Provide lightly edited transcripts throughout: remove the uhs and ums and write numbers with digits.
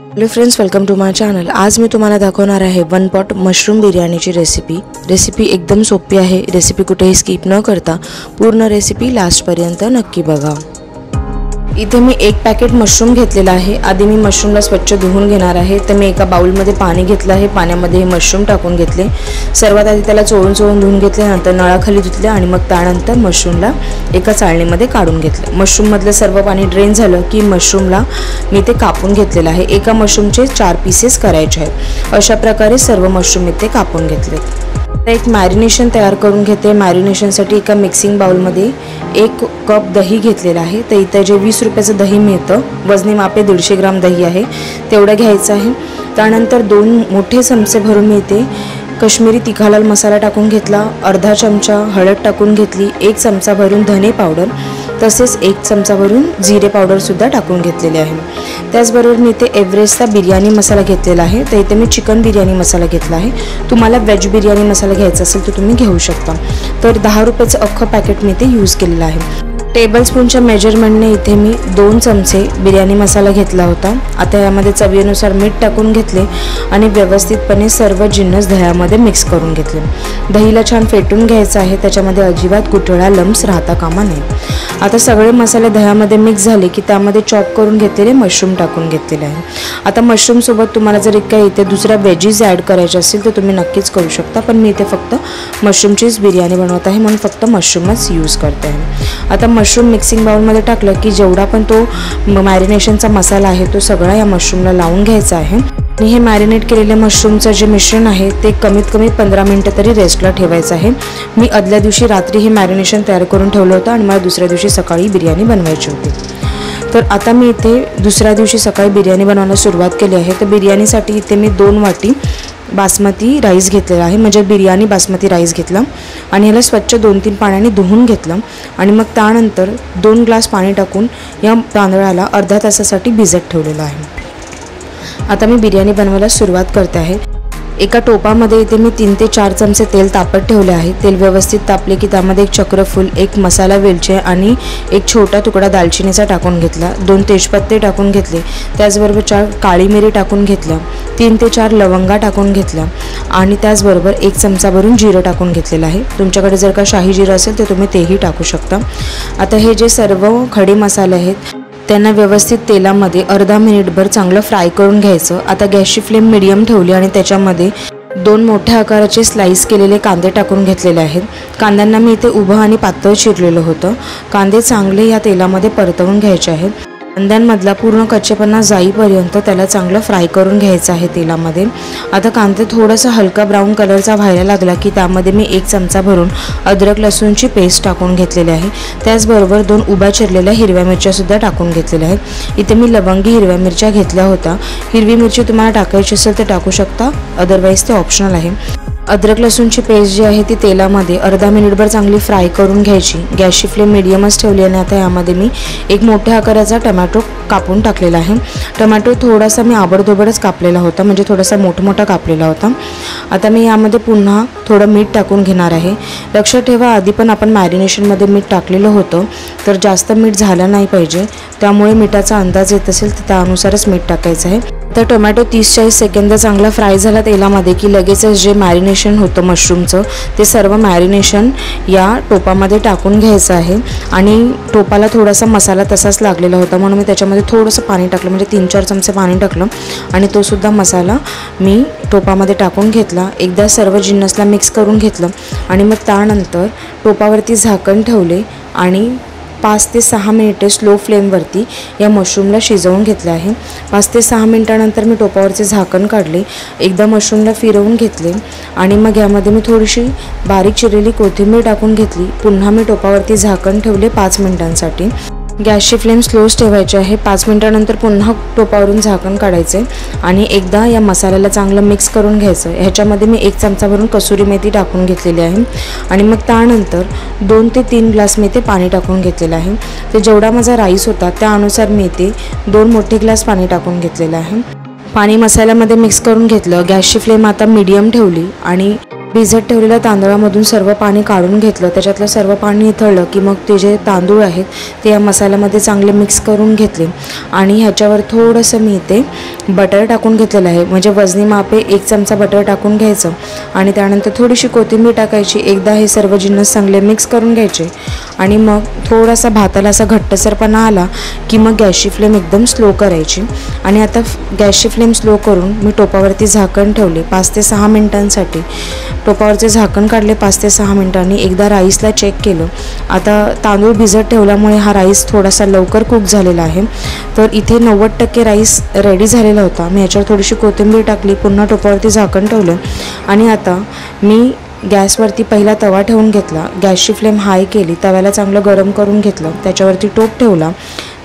Hello friends, welcome to my channel. आज मी तुम्हाला दाखवणार आहे वन पॉट मशरूम बिर्याणीची रेसिपी एकदम सोपी आहे। रेसिपी कुठेही स्किप न करता पूर्ण रेसिपी लास्ट पर्यंत नक्की बघा। इथे मी एक पॅकेट मशरूम घेतलेला आहे। आधी मी मशरूमला स्वच्छ धुवून घेणार आहे। तर मी एका बाउल मध्ये पाणी घेतलं आहे। पाण्यामध्ये हे मशरूम टाकून घेतले। सर्वात आधी त्याला चोळून धुवून घेतले, नंतर नळाखाली धुतले आणि मग त्यानंतर मशरूमला एका चाळणीमध्ये काढून घेतले। मशरूम मधलं सर्व पाणी ड्रेन झालं की मशरूमला मी ते कापून घेतलेलं आहे। एका मशरूमचे 4 पीसेस करायचे आहेत। अशा प्रकारे सर्व मशरूम इथे कापून घेतले। एक मॅरिनेशन तयार करून घेते। मॅरिनेशनसाठी एका मिक्सिंग बाउलमध्ये 1 कप दही घेतलेला आहे। तर इथे जे 20 रुपयाचं दही मिळतं, वजनी मापे 150 ग्राम दही आहे, तेवढं घ्यायचं आहे। त्यानंतर 2 मोठे चमचे भरून मी इथे कश्मीरी तिखा लाल मसाला टाकून घेतला, अर्धा चमचा हळद टाकून घेतली, 1 चमचा भरून धने पावडर, तसेच 1 चमचा भरून जिरे पावडर सुद्धा टाकून घेतलेले आहे। त्याचबरोबर मी इथे एव्हरेस्टचा बिर्याणी मसाला घेतलेला आहे। तर इथे मी चिकन बिर्याणी मसाला घेतला आहे। तुम्हाला वेज बिर्याणी मसाला घ्यायचा असेल तर तुम्ही घेऊ शकता। तर 10 रुपयाचं अख्खं पॅकेट मी इथे यूज केलेलं आहे। टेबलस्पूनच्या मेजरमेंटने इथे मी 2 चमचे बिर्याणी मसाला घेतला होता। आता यामध्ये चवीनुसार मीठ टाकून घेतले आणि व्यवस्थितपणे सर्व जिन्नस दह्यामध्ये मिक्स करून घेतले। दहीला छान फेटून घ्यायचं आहे, त्याच्यामध्ये अजिबात गुठळा लम्स राहता कामा नये। आता सगळे मसाले दह्यामध्ये मिक्स झाले की त्यामध्ये चॉप करून घेतलेले मशरूम टाकून घेतलेले आहे। आता मशरूम सोबत तुम्हाला जर काही इथे दुसऱ्या वेजीज ॲड करायचे असतील तर तुम्ही नक्कीच करू शकता, पण मी इथे फक्त मशरूमचीच बिर्याणी बनवत आहे म्हणून फक्त मशरूमच यूज करते आहे। आता मशरूम मिक्सिंग बाउलमध्ये टाकलं की जेवढा पण तो मॅरिनेशनचा मसाला आहे तो सगळा या मशरूमला लावून घ्यायचा आहे। आणि हे मॅरिनेट केलेले मशरूमचं जे मिश्रण आहे ते कमीत कमी 15 मिनिटं तरी रेस्टला ठेवायचं आहे। मी आदल्या दिवशी रात्री हे मॅरिनेशन तयार करून ठेवलं होतं आणि मला दुसऱ्या दिवशी सकाळी बिर्याणी बनवायची होती। तर आता मी इथे दुसऱ्या दिवशी सकाळी बिर्याणी बनवायला सुरुवात केली आहे। तर बिर्याणीसाठी इथे मी 2 वाटी बासमती राईस घेतलेला आहे, म्हणजे बिर्याणी बासमती राईस घेतला आणि ह्याला स्वच्छ 2-3 पाण्याने धुवून घेतलं आणि मग त्यानंतर 2 ग्लास पाणी टाकून या तांदळाला अर्ध्या तासासाठी भिजत ठेवलेलं आहे। आता मी बिर्याणी बनवायला सुरुवात करते आहे। एका टोपामध्ये इथे मी 3 ते 4 चमचे तेल तापत ठेवले आहे। तेल व्यवस्थित तापले की त्यामध्ये 1 चक्रफूल, 1 मसाला वेलची आणि 1 छोटा तुकडा दालचिनीचा टाकून घेतला, 2 तेजपत्ते टाकून घेतले, त्याचबरोबर 4 काळी मिरी टाकून घेतल्या, 3 ते 4 लवंगा टाकून घेतल्या आणि त्याचबरोबर 1 चमचा भरून जिरं टाकून घेतलेलं आहे। तुमच्याकडे जर का शाही जिरं असेल तर तुम्ही तेही टाकू शकता। आता हे जे सर्व खडे मसाले आहेत त्यांना व्यवस्थित तेलामध्ये अर्धा मिनिटभर चांगलं फ्राय करून घ्यायचं। आता गॅसची फ्लेम मीडियम ठेवली आणि त्याच्यामध्ये 2 मोठ्या आकाराचे स्लाइस केलेले कांदे टाकून घेतलेले आहेत। कांद्यांना मी इथे उभं आणि पातळ चिरलेलं होतं। कांदे चांगले या तेलामध्ये परतवून घ्यायचे आहेत। कांद्यांमधला पूर्ण कच्चेपणा जाईपर्यंत त्याला चांगलं फ्राय करून घ्यायचं आहे तेलामध्ये। आता कांदे थोडासा हलका ब्राऊन कलरचा व्हायला लागला की त्यामध्ये मी 1 चमचा भरून अद्रक लसूणची पेस्ट टाकून घेतलेली आहे। त्याचबरोबर 2 उभ्या चिरलेल्या हिरव्या मिरच्या सुद्धा टाकून घेतलेल्या आहेत। इथे मी लवंगी हिरव्या मिरच्या घेतल्या होत्या। हिरवी मिरची तुम्हाला टाकायची असेल तर टाकू शकता, अदरवाईज ते ऑप्शनल आहे। अद्रक लसूणची पेस्ट जी आहे ती तेलामध्ये अर्धा मिनिटभर चांगली फ्राय करून घ्यायची। गॅसची फ्लेम मीडियमच ठेवली आणि आता यामध्ये मी 1 मोठ्या आकाराचा टोमॅटो कापून टाकलेला आहे। टोमॅटो थोडासा मी आबडधोबडच कापलेला होता, म्हणजे थोडासा मोठा कापलेला होता। आता मी यामध्ये पुन्हा थोडं मीठ टाकून घेणार आहे। लक्षात ठेवा, आधी पण आपण मॅरिनेशनमध्ये मीठ टाकलेलं होतं, तर जास्त मीठ झालं नाही पाहिजे, त्यामुळे मिठाचा अंदाज येत असेल तर त्यानुसारच मीठ टाकायचं आहे। तर टोमॅटो 30-40 सेकंद चांगला फ्राय झाला तेलामध्ये की लगेचच जे मॅरिनेशन होतं मशरूमचं ते सर्व मॅरिनेशन या टोपामध्ये टाकून घ्यायचं आहे। आणि टोपाला थोडासा मसाला तसाच लागलेला होता म्हणून मी त्याच्यामध्ये थोडंसं पाणी टाकलं, म्हणजे 3-4 चमचे पाणी टाकलं आणि तो सुद्धा मसाला मी टोपामध्ये टाकून घेतला। एकदा सर्व जिन्नसला मिक्स करून घेतलं आणि मग त्यानंतर टोपावरती झाकण ठेवले आणि 5 ते 6 मिनिटे स्लो फ्लेमवरती या मशरूमला शिजवून घेतले आहे। 5 ते 6 मिनिटानंतर मी टोपावरचे झाकण काढले, एकदा मशरूमला फिरवून घेतले आणि मग यामध्ये मी थोडीशी बारीक चिरलेली कोथिंबीर टाकून घेतली। पुन्हा मी टोपावरती झाकण ठेवले 5 मिनिटांसाठी। गॅसची फ्लेम स्लोच ठेवायची आहे। 5 मिनिटानंतर पुन्हा टोपावरून झाकण काढायचे आणि एकदा या मसाल्याला चांगलं मिक्स करून घ्यायचं। ह्याच्यामध्ये मी 1 चमचा भरून कसुरी मेथी टाकून घेतलेली आहे आणि मग त्यानंतर 2 ते 3 ग्लास मी ते पाणी टाकून घेतलेलं आहे। तर जेवढा माझा राईस होता त्यानुसार मी ते 2 मोठे ग्लास पाणी टाकून घेतलेलं आहे। पाणी मसाल्यामध्ये मिक्स करून घेतलं। गॅसची फ्लेम आता मीडियम ठेवली आणि भिजत ठेवलेल्या तांदळामधून सर्व पाणी काढून घेतलं. त्याच्यातलं सर्व पाणी निथळलं की मग ते जे तांदूळ आहेत ते या मसाल्यामध्ये चांगले मिक्स करून घेतले आणि ह्याच्यावर थोडंसं मी इथे बटर टाकून घेतलेलं आहे. म्हणजे वजनी मापे 1 चमचा बटर टाकून घ्यायचं आणि त्यानंतर थोडीशी कोथिंबीर टाकायची. एकदा हे सर्व जिन्नस चांगले मिक्स करून घ्यायचे आणि मग थोडासा भाताला असा घट्टसरपणा आला की मग गॅसची फ्लेम एकदम स्लो करायची. आणि आता गॅसची फ्लेम स्लो करून मी टोपावरती झाकण ठेवले 5 ते 6 मिनिटांसाठी. टोपावरचे झाकण काढले 5 ते 6 मिनिटांनी. एकदा राईसला चेक केलं. आता तांदूळ भिजत ठेवल्यामुळे हा राईस थोडासा लवकर कुक झालेला आहे. तर इथे 90% राईस रेडी झालेला होता. मी याच्यावर थोडीशी कोथिंबीर टाकली, पुन्हा टोपावरती झाकण ठेवलं आणि आता मी गॅसवरती पहिला तवा ठेवून घेतला. गॅसची फ्लेम हाय केली, तव्याला चांगलं गरम करून घेतलं. त्याच्यावरती टोप ठेवला.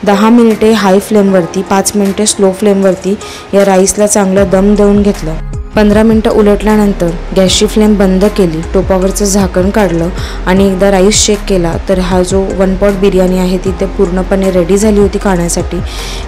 10 मिनिटे हाय फ्लेमवरती, 5 मिनिटे स्लो फ्लेमवरती या राईसला चांगलं दम देऊन घेतलं. 15 मिनटं उलटल्यानंतर गॅसची फ्लेम बंद केली, टोपावरचं झाकण काढलं आणि एकदा राईस चेक केला तर हा जो 1 पॉट बिर्याणी आहे ती ते पूर्णपणे रेडी झाली होती खाण्यासाठी.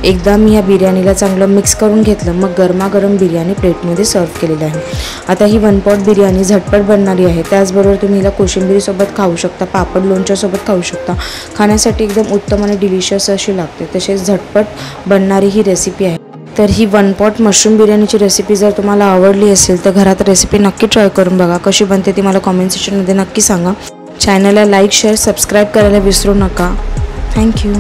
एकदा मी ह्या बिर्याणीला चांगलं मिक्स करून घेतलं. मग गरमागरम बिर्याणी प्लेटमध्ये सर्व केलेली आहे. आता ही 1 पॉट बिर्याणी झटपट बनणारी आहे. त्याचबरोबर तुम्ही हिला कोशिंबिरीसोबत खाऊ शकता, पापड लोणच्यासोबत खाऊ शकता. खाण्यासाठी एकदम उत्तम आणि डिलिशियस अशी लागते. तसेच झटपट बनणारी ही रेसिपी आहे. तर ही 1 पॉट मशरूम बिर्याणीची रेसिपी जर तुम्हाला आवडली असेल तर घरात रेसिपी नक्की ट्राय करून बघा. कशी बनते ती मला कॉमेंट सेक्शनमध्ये नक्की सांगा. चॅनलला लाईक, शेअर, सबस्क्राईब करायला विसरू नका. थँक्यू.